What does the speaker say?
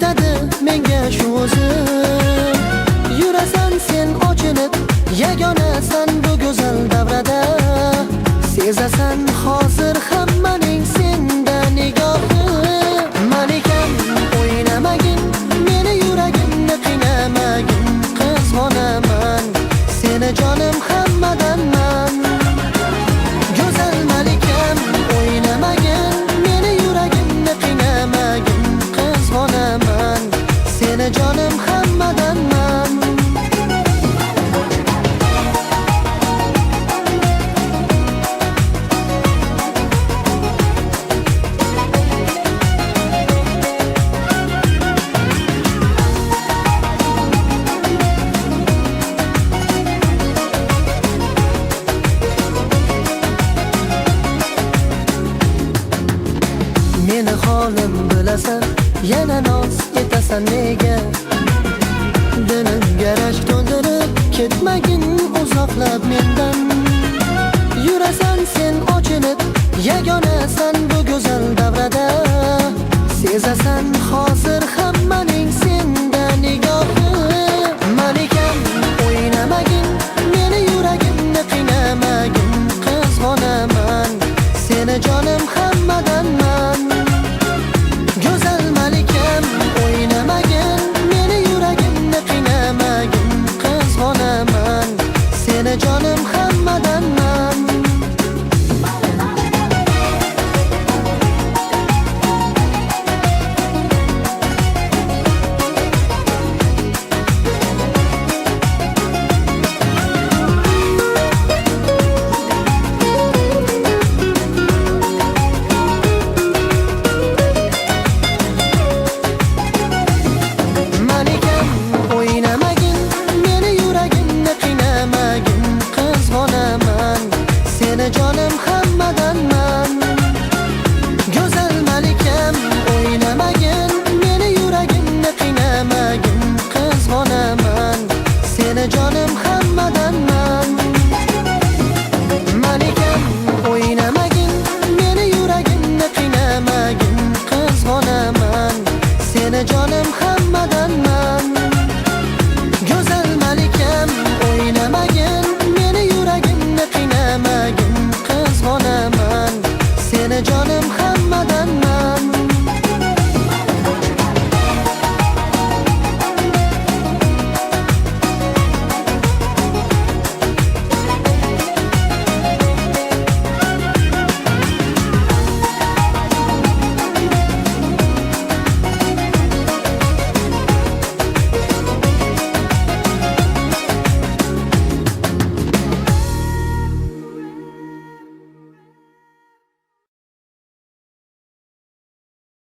yetadi menga shu o'zi. Yurasan sen ochilib, yagonasan bu go'zal davrada. Sezasan hozir hammaning senda nigohi. Malikam o'ynamagin, meni yuragimni qiynamagin. Qizg'onaman seni jonim hammadanman. Go'zal malikam o'ynamagin, meni yuragimni qiynamagin. Qizg'onaman seni jonim hammadanman. Meni holim bilasan, yana noz etasan nega? Dilimga rashk to'ldirib, ketmagin uzoqlab mendan.